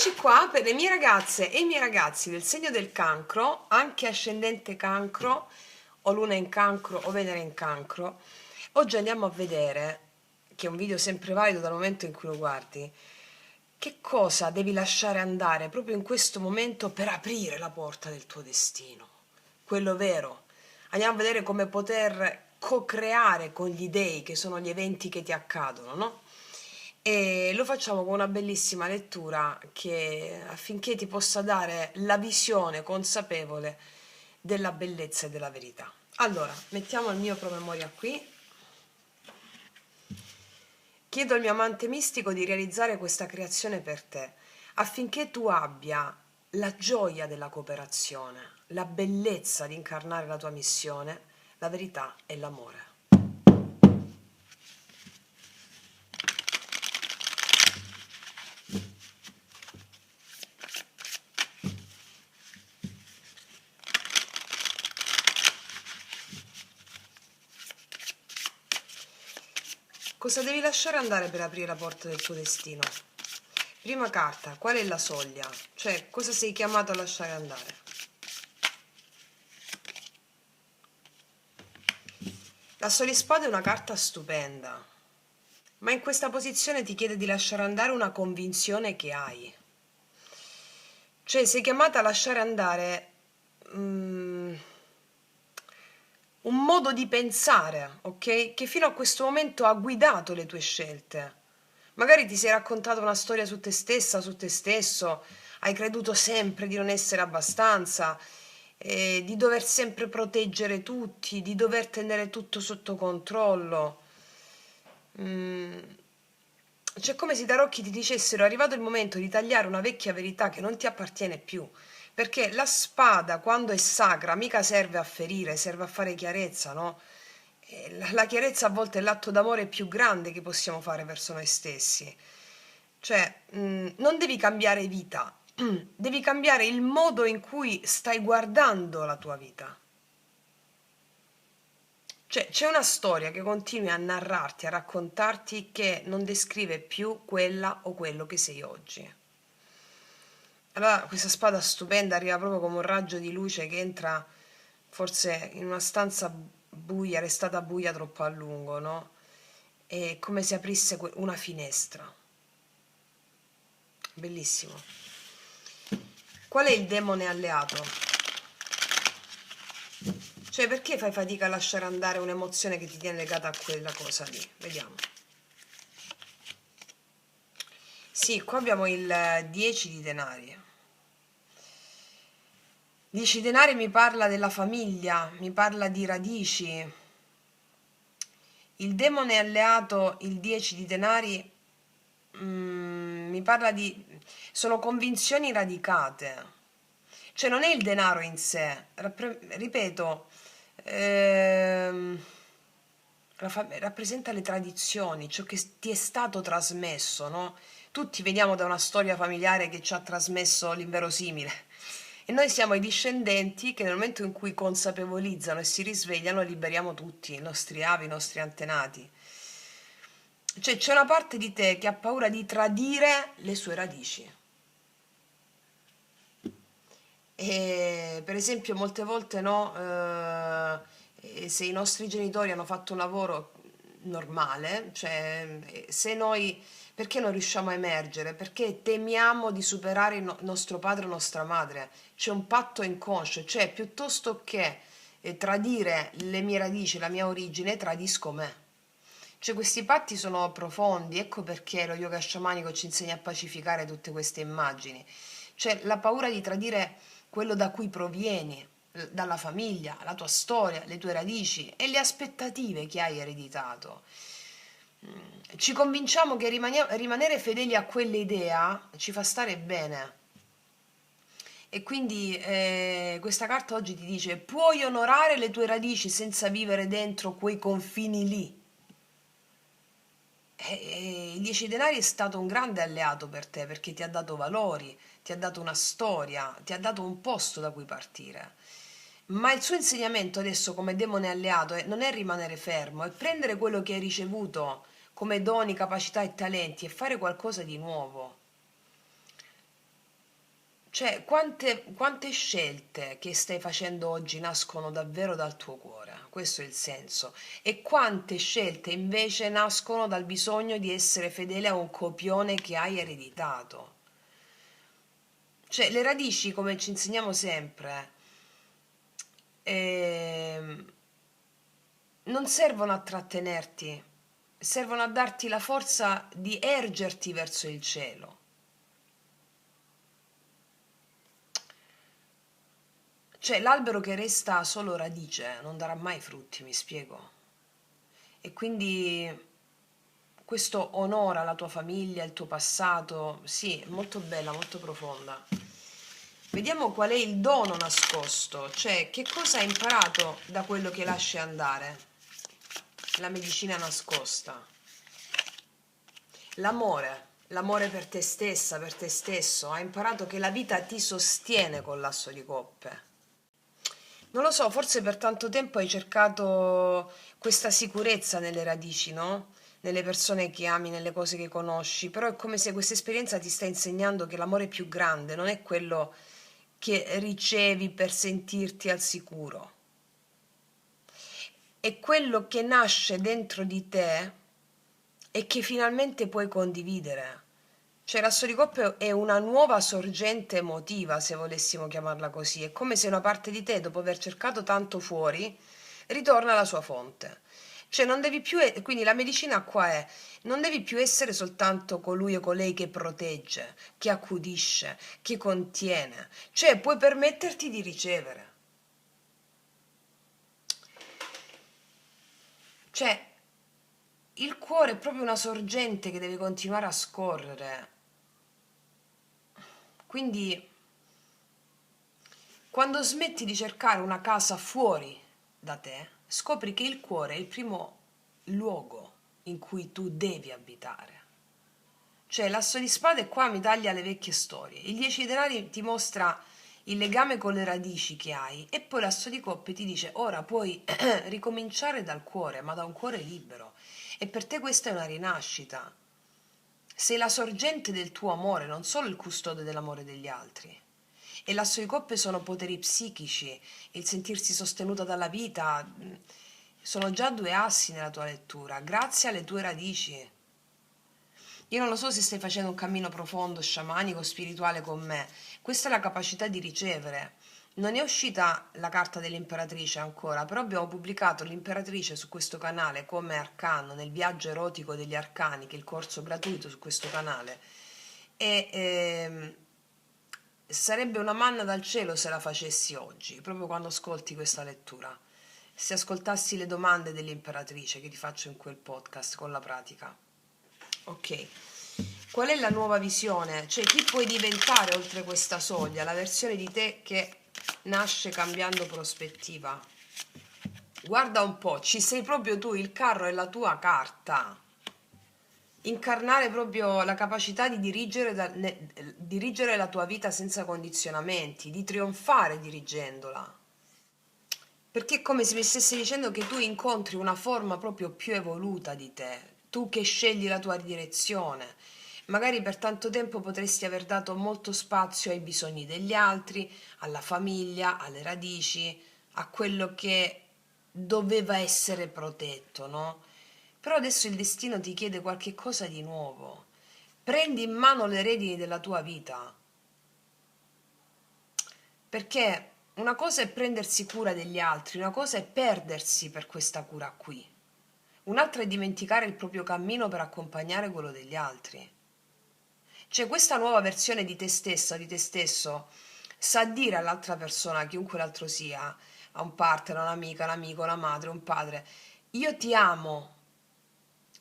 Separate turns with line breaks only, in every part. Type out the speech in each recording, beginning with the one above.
Eccoci qua per le mie ragazze e i miei ragazzi del segno del cancro, anche ascendente cancro, o luna in cancro o Venere in cancro. Oggi andiamo a vedere, che è un video sempre valido dal momento in cui lo guardi, che cosa devi lasciare andare proprio in questo momento per aprire la porta del tuo destino, quello vero. Andiamo a vedere come poter co-creare con gli dei, che sono gli eventi che ti accadono, no? E lo facciamo con una bellissima lettura che affinché ti possa dare la visione consapevole della bellezza e della verità. Allora, mettiamo il mio promemoria qui. Chiedo al mio amante mistico di realizzare questa creazione per te, affinché tu abbia la gioia della cooperazione, la bellezza di incarnare la tua missione, la verità e l'amore. Cosa devi lasciare andare per aprire la porta del tuo destino? Prima carta, qual è la soglia? Cioè, cosa sei chiamato a lasciare andare? L'asso di spade è una carta stupenda, ma in questa posizione ti chiede di lasciare andare una convinzione che hai. Cioè, sei chiamata a lasciare andare un modo di pensare, ok? Che fino a questo momento ha guidato le tue scelte. Magari ti sei raccontato una storia su te stessa, su te stesso, hai creduto sempre di non essere abbastanza, di dover sempre proteggere tutti, di dover tenere tutto sotto controllo. Cioè, come se i tarocchi ti dicessero: è arrivato il momento di tagliare una vecchia verità che non ti appartiene più. Perché la spada, quando è sacra, mica serve a ferire, serve a fare chiarezza, no? E la chiarezza a volte è l'atto d'amore più grande che possiamo fare verso noi stessi. Cioè, non devi cambiare vita, devi cambiare il modo in cui stai guardando la tua vita. Cioè, c'è una storia che continui a narrarti, a raccontarti, che non descrive più quella o quello che sei oggi. Allora questa spada stupenda arriva proprio come un raggio di luce che entra forse in una stanza buia, restata buia troppo a lungo, no? È come se aprisse una finestra. Bellissimo. Qual è il demone alleato? Cioè, perché fai fatica a lasciare andare un'emozione che ti tiene legata a quella cosa lì? Vediamo. Sì, qua abbiamo il 10 di denari. 10 denari mi parla della famiglia, mi parla di radici. Il demone alleato, il 10 di denari, mi parla di... sono convinzioni radicate. Cioè non è il denaro in sé, ripeto, rappresenta le tradizioni, ciò che ti è stato trasmesso, no? Tutti veniamo da una storia familiare che ci ha trasmesso l'inverosimile. E noi siamo i discendenti che nel momento in cui consapevolizzano e si risvegliano liberiamo tutti, i nostri avi, i nostri antenati. Cioè c'è una parte di te che ha paura di tradire le sue radici. E per esempio molte volte no, se i nostri genitori hanno fatto un lavoro normale, cioè se noi, perché non riusciamo a emergere? Perché temiamo di superare il nostro padre o nostra madre. C'è un patto inconscio, cioè piuttosto che tradire le mie radici, la mia origine, tradisco me. Cioè questi patti sono profondi, ecco perché lo yoga sciamanico ci insegna a pacificare tutte queste immagini. Cioè la paura di tradire quello da cui provieni, dalla famiglia, la tua storia, le tue radici e le aspettative che hai ereditato. Ci convinciamo che rimanere fedeli a quell'idea ci fa stare bene. E quindi questa carta oggi ti dice: puoi onorare le tue radici senza vivere dentro quei confini lì. Il 10 denari è stato un grande alleato per te perché ti ha dato valori, ti ha dato una storia, ti ha dato un posto da cui partire. Ma il suo insegnamento adesso come demone alleato non è rimanere fermo, è prendere quello che hai ricevuto come doni, capacità e talenti e fare qualcosa di nuovo. Cioè, quante scelte che stai facendo oggi nascono davvero dal tuo cuore? Questo è il senso. E quante scelte invece nascono dal bisogno di essere fedele a un copione che hai ereditato? Cioè, le radici, come ci insegniamo sempre, ehm, non servono a trattenerti, servono a darti la forza di ergerti verso il cielo. Cioè, l'albero che resta solo radice non darà mai frutti, mi spiego. E quindi questo onora la tua famiglia, il tuo passato. Sì, molto bella, molto profonda. Vediamo qual è il dono nascosto, cioè che cosa hai imparato da quello che lasci andare. La medicina nascosta. L'amore per te stessa, per te stesso. Hai imparato che la vita ti sostiene con l'asso di coppe. Non lo so, forse per tanto tempo hai cercato questa sicurezza nelle radici, no? Nelle persone che ami, nelle cose che conosci, però è come se questa esperienza ti sta insegnando che l'amore più grande non è quello che ricevi per sentirti al sicuro, è quello che nasce dentro di te e che finalmente puoi condividere. Cioè l'asso di coppe è una nuova sorgente emotiva, se volessimo chiamarla così. È come se una parte di te, dopo aver cercato tanto fuori, ritorna alla sua fonte. Cioè non devi più, quindi la medicina qua è, non devi più essere soltanto colui o colei che protegge, che accudisce, che contiene. Cioè puoi permetterti di ricevere. Cioè il cuore è proprio una sorgente che deve continuare a scorrere. Quindi quando smetti di cercare una casa fuori da te, scopri che il cuore è il primo luogo in cui tu devi abitare. Cioè, l'asso di spade qua mi taglia le vecchie storie. Il 10 denari ti mostra il legame con le radici che hai e poi l'asso di coppe ti dice ora puoi ricominciare dal cuore, ma da un cuore libero. E per te questa è una rinascita. Sei la sorgente del tuo amore, non solo il custode dell'amore degli altri. E l'asso di coppe sono poteri psichici, il sentirsi sostenuta dalla vita. Sono già due assi nella tua lettura, grazie alle tue radici. Io non lo so se stai facendo un cammino profondo, sciamanico, spirituale con me. Questa è la capacità di ricevere. Non è uscita la carta dell'imperatrice ancora, però abbiamo pubblicato l'imperatrice su questo canale come arcano nel viaggio erotico degli arcani, che è il corso gratuito su questo canale. E sarebbe una manna dal cielo se la facessi oggi, proprio quando ascolti questa lettura. Se ascoltassi le domande dell'imperatrice che ti faccio in quel podcast con la pratica. Ok. Qual è la nuova visione? Cioè, chi puoi diventare oltre questa soglia? La versione di te che nasce cambiando prospettiva. Guarda un po', ci sei proprio tu, il carro è la tua carta. Incarnare proprio la capacità di dirigere la tua vita senza condizionamenti, di trionfare dirigendola. Perché è come se mi stessi dicendo che tu incontri una forma proprio più evoluta di te, tu che scegli la tua direzione. Magari per tanto tempo potresti aver dato molto spazio ai bisogni degli altri, alla famiglia, alle radici, a quello che doveva essere protetto, no? Però adesso il destino ti chiede qualche cosa di nuovo. Prendi in mano le redini della tua vita, perché una cosa è prendersi cura degli altri, una cosa è perdersi per questa cura qui. Un'altra è dimenticare il proprio cammino per accompagnare quello degli altri. Cioè questa nuova versione di te stessa, di te stesso, sa dire all'altra persona, chiunque l'altro sia, a un partner, a un'amica, un amico, una madre, un padre, io ti amo,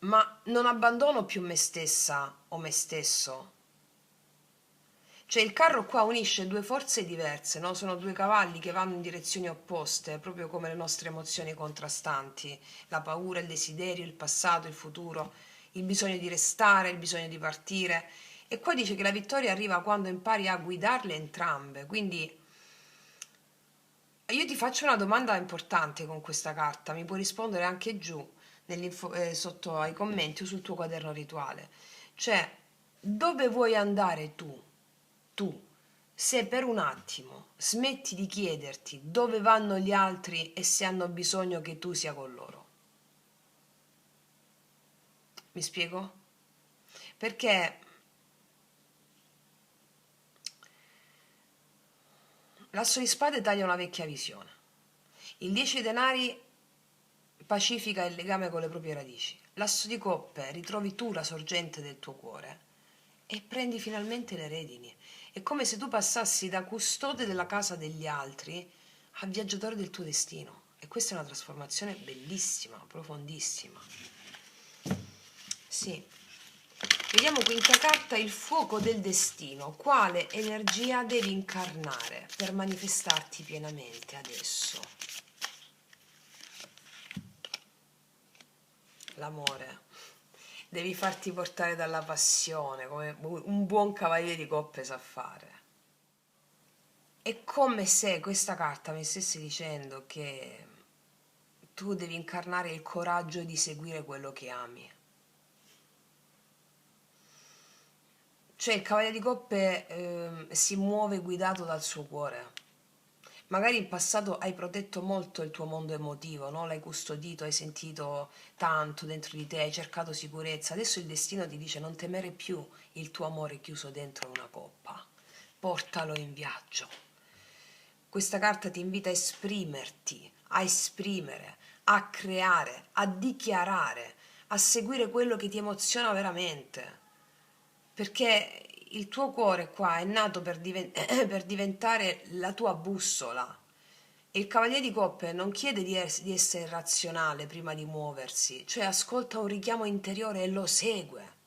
ma non abbandono più me stessa o me stesso. Cioè il carro qua unisce due forze diverse, no? Sono due cavalli che vanno in direzioni opposte, proprio come le nostre emozioni contrastanti, la paura, il desiderio, il passato, il futuro, il bisogno di restare, il bisogno di partire. E qua dice che la vittoria arriva quando impari a guidarle entrambe. Quindi io ti faccio una domanda importante con questa carta, mi puoi rispondere anche giù sotto ai commenti o sul tuo quaderno rituale. Cioè, dove vuoi andare tu? Tu, se per un attimo smetti di chiederti dove vanno gli altri e se hanno bisogno che tu sia con loro. Mi spiego? Perché l'asso di spade taglia una vecchia visione. Il 10 denari pacifica il legame con le proprie radici. L'asso di coppe ritrovi tu la sorgente del tuo cuore e prendi finalmente le redini. È come se tu passassi da custode della casa degli altri a viaggiatore del tuo destino. E questa è una trasformazione bellissima, profondissima. Sì. Vediamo quinta carta, il fuoco del destino. Quale energia devi incarnare per manifestarti pienamente adesso? L'amore. Devi farti portare dalla passione, come un buon cavaliere di coppe sa fare. È come se questa carta mi stesse dicendo che tu devi incarnare il coraggio di seguire quello che ami. Cioè il cavaliere di coppe si muove guidato dal suo cuore. Magari in passato hai protetto molto il tuo mondo emotivo, no? L'hai custodito, hai sentito tanto dentro di te, hai cercato sicurezza. Adesso il destino ti dice non temere più il tuo amore chiuso dentro una coppa. Portalo in viaggio. Questa carta ti invita a esprimerti, a esprimere, a creare, a dichiarare, a seguire quello che ti emoziona veramente. Perché il tuo cuore qua è nato per, per diventare la tua bussola. E il cavaliere di coppe non chiede di essere razionale prima di muoversi, cioè ascolta un richiamo interiore e lo segue.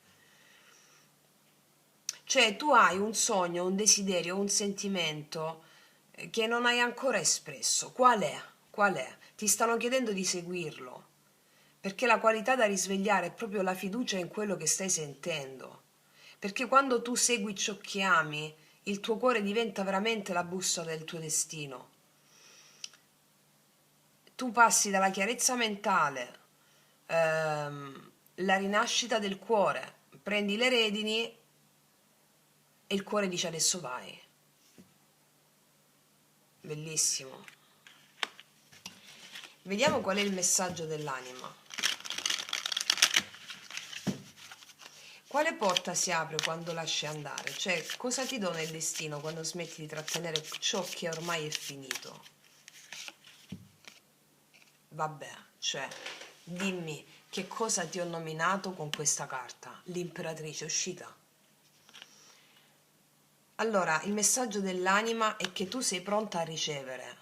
Cioè tu hai un sogno, un desiderio, un sentimento che non hai ancora espresso. Qual è? Qual è? Ti stanno chiedendo di seguirlo, perché la qualità da risvegliare è proprio la fiducia in quello che stai sentendo. Perché quando tu segui ciò che ami, il tuo cuore diventa veramente la bussola del tuo destino. Tu passi dalla chiarezza mentale, la rinascita del cuore, prendi le redini e il cuore dice adesso vai. Bellissimo. Vediamo qual è il messaggio dell'anima. Quale porta si apre quando lasci andare? Cioè, cosa ti dona il destino quando smetti di trattenere ciò che ormai è finito? Vabbè, cioè, dimmi che cosa ti ho nominato con questa carta? L'imperatrice è uscita. Allora, il messaggio dell'anima è che tu sei pronta a ricevere.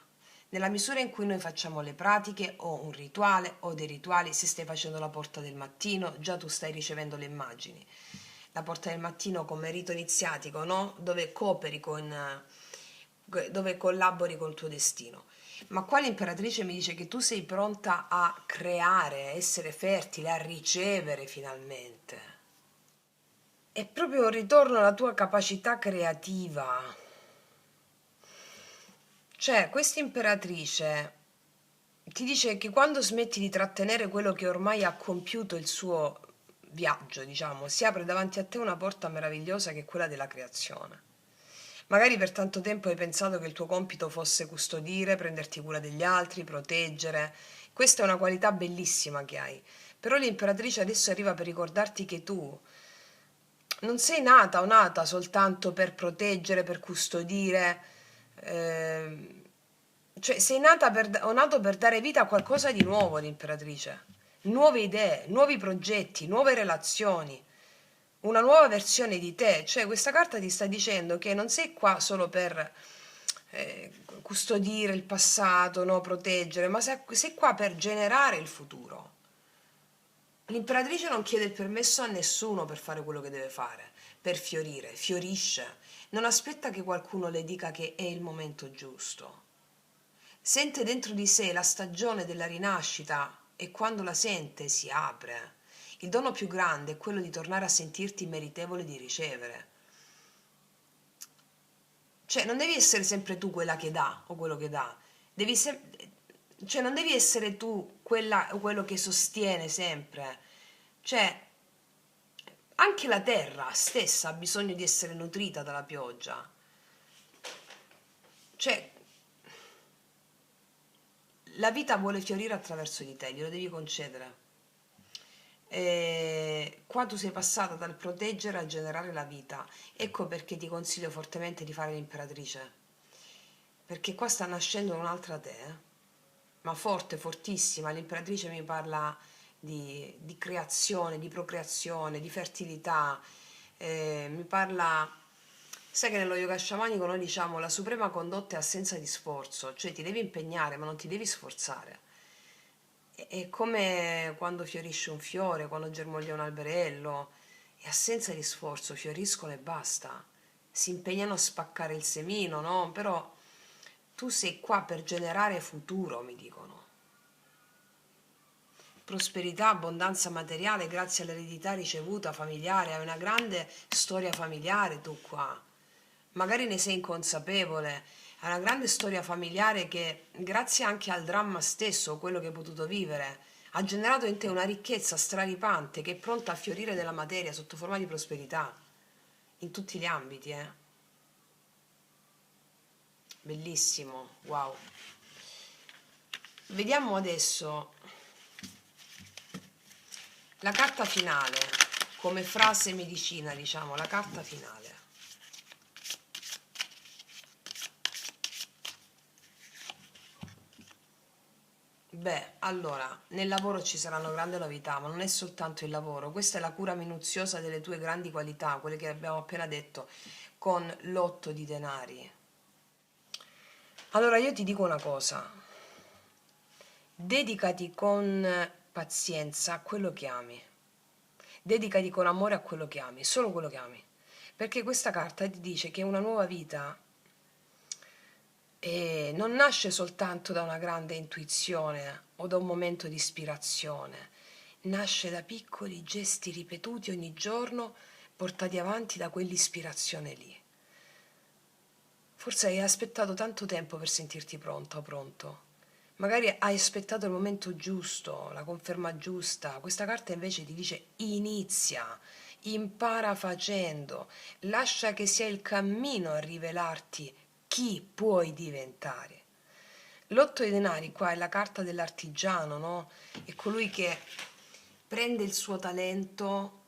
Nella misura in cui noi facciamo le pratiche o un rituale o dei rituali, se stai facendo la porta del mattino, già tu stai ricevendo le immagini. La porta del mattino come rito iniziatico, no? Dove cooperi dove collabori col tuo destino. Ma qua l'imperatrice mi dice che tu sei pronta a creare, a essere fertile, a ricevere finalmente. È proprio un ritorno alla tua capacità creativa. Cioè, questa imperatrice ti dice che quando smetti di trattenere quello che ormai ha compiuto il suo viaggio, diciamo, si apre davanti a te una porta meravigliosa che è quella della creazione. Magari per tanto tempo hai pensato che il tuo compito fosse custodire, prenderti cura degli altri, proteggere. Questa è una qualità bellissima che hai. Però l'imperatrice adesso arriva per ricordarti che tu non sei nata o nata soltanto per proteggere, per custodire, ehm, cioè sei nata o nato per dare vita a qualcosa di nuovo, l'imperatrice. Nuove idee, nuovi progetti, nuove relazioni, una nuova versione di te. Cioè questa carta ti sta dicendo che non sei qua solo per custodire il passato, no? Proteggere, ma sei qua per generare il futuro. L'imperatrice non chiede il permesso a nessuno per fare quello che deve fare, per fiorire, fiorisce, non aspetta che qualcuno le dica che è il momento giusto. Sente dentro di sé la stagione della rinascita e quando la sente si apre. Il dono più grande è quello di tornare a sentirti meritevole di ricevere. Cioè, non devi essere sempre tu quella che dà o quello che dà, cioè, non devi essere tu quella o quello che sostiene sempre. Cioè, anche la terra stessa ha bisogno di essere nutrita dalla pioggia. cioè la vita vuole fiorire attraverso di te, glielo devi concedere. Qua tu sei passata dal proteggere a generare la vita. Ecco perché ti consiglio fortemente di fare l'imperatrice, perché qua sta nascendo un'altra te, ma forte, fortissima. L'imperatrice mi parla di creazione, di procreazione, di fertilità, mi parla. Sai che nello yoga sciamanico noi diciamo la suprema condotta è assenza di sforzo, cioè ti devi impegnare ma non ti devi sforzare. È come quando fiorisce un fiore, quando germoglia un alberello, è assenza di sforzo, fioriscono e basta. Si impegnano a spaccare il semino, no? Però tu sei qua per generare futuro, mi dicono. Prosperità, abbondanza materiale grazie all'eredità ricevuta familiare, hai una grande storia familiare tu qua. Magari ne sei inconsapevole, hai una grande storia familiare che, grazie anche al dramma stesso, quello che hai potuto vivere, ha generato in te una ricchezza straripante che è pronta a fiorire nella materia sotto forma di prosperità, in tutti gli ambiti, eh. Bellissimo, wow. Vediamo adesso la carta finale, come frase medicina, diciamo, la carta finale. Beh, allora, nel lavoro ci saranno grandi novità, ma non è soltanto il lavoro, questa è la cura minuziosa delle tue grandi qualità, quelle che abbiamo appena detto, con l'otto di denari. Allora io ti dico una cosa, dedicati con pazienza a quello che ami, dedicati con amore a quello che ami, solo quello che ami, perché questa carta ti dice che una nuova vita non nasce soltanto da una grande intuizione o da un momento di ispirazione, nasce da piccoli gesti ripetuti ogni giorno portati avanti da quell'ispirazione lì. Forse hai aspettato tanto tempo per sentirti pronta o pronto. Magari hai aspettato il momento giusto, la conferma giusta. Questa carta invece ti dice inizia, impara facendo, lascia che sia il cammino a rivelarti chi puoi diventare. L'otto di denari qua è la carta dell'artigiano, no? È colui che prende il suo talento,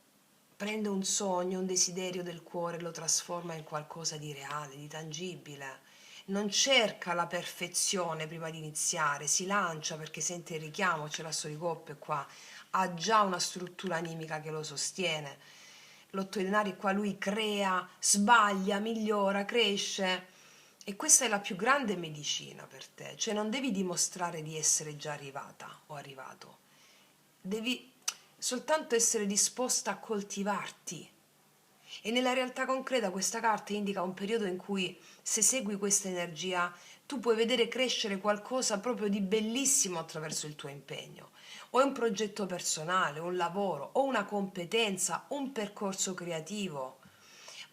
prende un sogno, un desiderio del cuore, lo trasforma in qualcosa di reale, di tangibile. Non cerca la perfezione prima di iniziare, si lancia perché sente il richiamo, c'è l'asso di coppe qua, ha già una struttura animica che lo sostiene. L'otto di denari qua lui crea, sbaglia, migliora, cresce. E questa è la più grande medicina per te, cioè non devi dimostrare di essere già arrivata o arrivato, devi soltanto essere disposta a coltivarti. E nella realtà concreta questa carta indica un periodo in cui, se segui questa energia, tu puoi vedere crescere qualcosa proprio di bellissimo attraverso il tuo impegno. O è un progetto personale, un lavoro, o una competenza, un percorso creativo,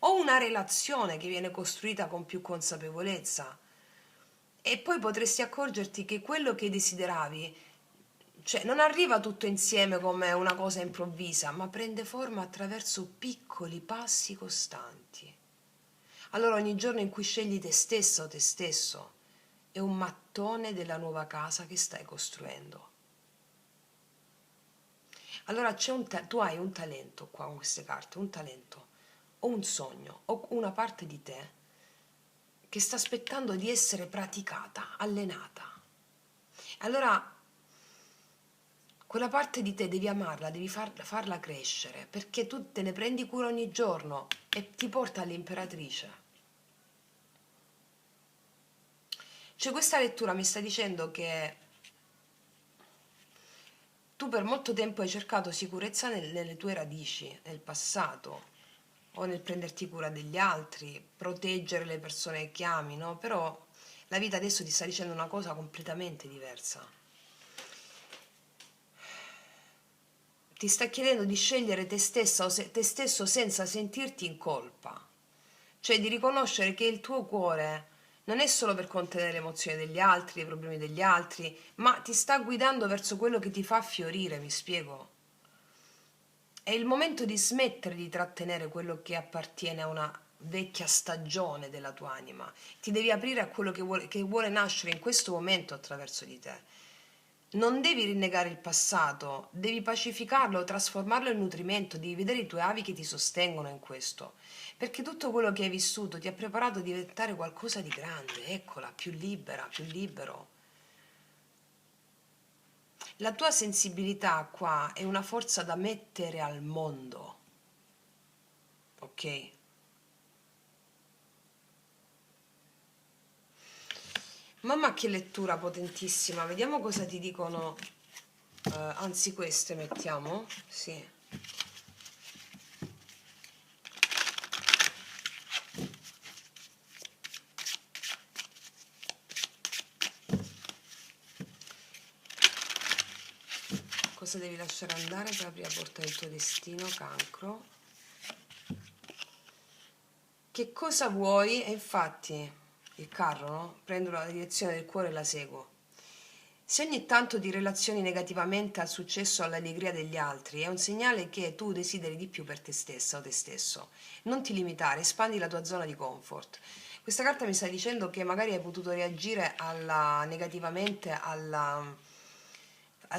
o una relazione che viene costruita con più consapevolezza. E poi potresti accorgerti che quello che desideravi, cioè non arriva tutto insieme come una cosa improvvisa, ma prende forma attraverso piccoli passi costanti. Allora ogni giorno in cui scegli te stessa o te stesso è un mattone della nuova casa che stai costruendo. Allora tu hai un talento qua con queste carte, un talento, o un sogno, o una parte di te che sta aspettando di essere praticata, allenata. Allora quella parte di te devi amarla, devi farla crescere, perché tu te ne prendi cura ogni giorno e ti porta all'imperatrice. Cioè questa lettura mi sta dicendo che tu per molto tempo hai cercato sicurezza nelle tue radici, nel passato, o nel prenderti cura degli altri, proteggere le persone che ami, no? Però la vita adesso ti sta dicendo una cosa completamente diversa. Ti sta chiedendo di scegliere te stessa o te stesso senza sentirti in colpa, cioè di riconoscere che il tuo cuore non è solo per contenere le emozioni degli altri, i problemi degli altri, ma ti sta guidando verso quello che ti fa fiorire, mi spiego. È il momento di smettere di trattenere quello che appartiene a una vecchia stagione della tua anima, ti devi aprire a quello che vuole nascere in questo momento attraverso di te. Non devi rinnegare il passato, devi pacificarlo, trasformarlo in nutrimento, devi vedere i tuoi avi che ti sostengono in questo, perché tutto quello che hai vissuto ti ha preparato a diventare qualcosa di grande, eccola, più libera, più libero. La tua sensibilità qua è una forza da mettere al mondo, ok? Mamma che lettura potentissima, vediamo cosa ti dicono, anzi queste mettiamo, sì. Cosa devi lasciare andare per aprire la porta del tuo destino, Cancro? Che cosa vuoi? E infatti il carro, no? Prendo la direzione del cuore e la seguo. Se ogni tanto ti relazioni negativamente al successo o all'allegria degli altri, è un segnale che tu desideri di più per te stessa o te stesso. Non ti limitare, espandi la tua zona di comfort. Questa carta mi sta dicendo che magari hai potuto reagire negativamente al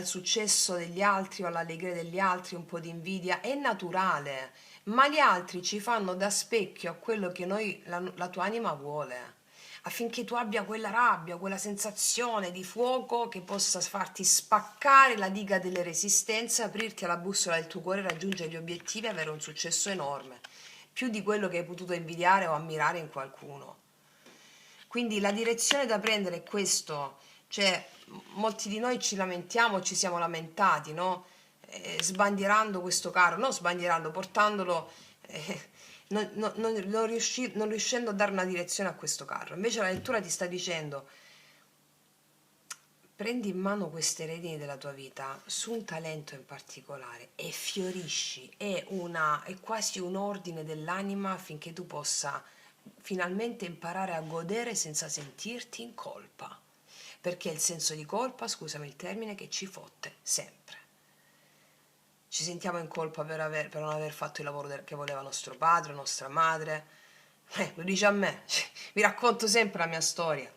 successo degli altri o all'allegria degli altri, un po' di invidia. È naturale, ma gli altri ci fanno da specchio a quello che la tua anima vuole, affinché tu abbia quella rabbia, quella sensazione di fuoco che possa farti spaccare la diga delle resistenze, aprirti alla bussola del tuo cuore, raggiungere gli obiettivi e avere un successo enorme, più di quello che hai potuto invidiare o ammirare in qualcuno. Quindi la direzione da prendere è questo, cioè molti di noi ci lamentiamo, ci siamo lamentati, no? Sbandierando questo carro, non sbandierando, portandolo, non riuscendo a dare una direzione a questo carro. Invece la lettura ti sta dicendo: prendi in mano queste redini della tua vita su un talento in particolare e fiorisci, è quasi un ordine dell'anima affinché tu possa finalmente imparare a godere senza sentirti in colpa, perché il senso di colpa, scusami il termine, che ci fotte sempre. Ci sentiamo in colpa per non aver fatto il lavoro che voleva nostro padre, nostra madre. Lo dice a me, vi racconto sempre la mia storia.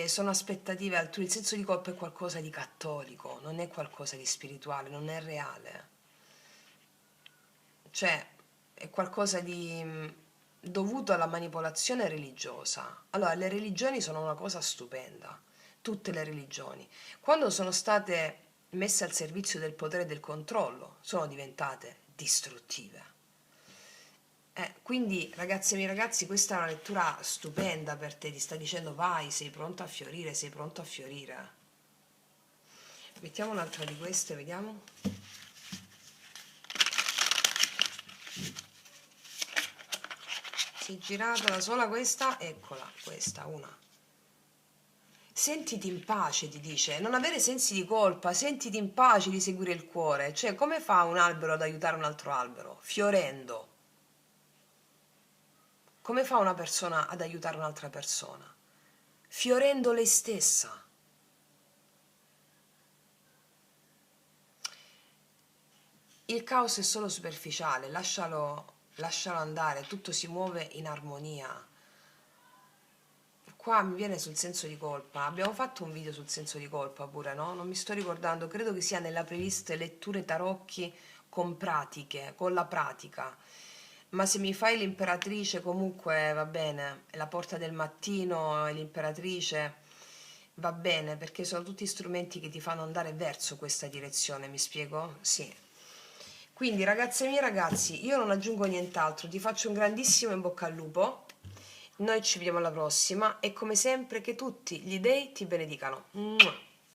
Sono aspettative altrui. Il senso di colpa è qualcosa di cattolico, non è qualcosa di spirituale, non è reale. Cioè, è qualcosa di dovuto alla manipolazione religiosa. Allora, le religioni sono una cosa stupenda, tutte le religioni. Quando sono state messe al servizio del potere e del controllo, sono diventate distruttive. Quindi, ragazze e miei ragazzi, questa è una lettura stupenda per te, ti sta dicendo vai, sei pronto a fiorire, sei pronto a fiorire. Mettiamo un'altra di queste, vediamo. Si è girata da sola questa, eccola, questa, una. Sentiti in pace, ti dice, non avere sensi di colpa, sentiti in pace di seguire il cuore. Cioè, come fa un albero ad aiutare un altro albero? Fiorendo. Come fa una persona ad aiutare un'altra persona? Fiorendo lei stessa. Il caos è solo superficiale, lascialo andare, tutto si muove in armonia. Qua mi viene sul senso di colpa. Abbiamo fatto un video sul senso di colpa pure, no? Non mi sto ricordando, credo che sia nella playlist letture tarocchi con pratiche, con la pratica. Ma se mi fai l'imperatrice comunque va bene, la porta del mattino e l'imperatrice va bene, perché sono tutti strumenti che ti fanno andare verso questa direzione, mi spiego? Sì. Quindi ragazze mie ragazzi, io non aggiungo nient'altro, ti faccio un grandissimo in bocca al lupo, noi ci vediamo alla prossima e come sempre che tutti gli dei ti benedicano. Mua.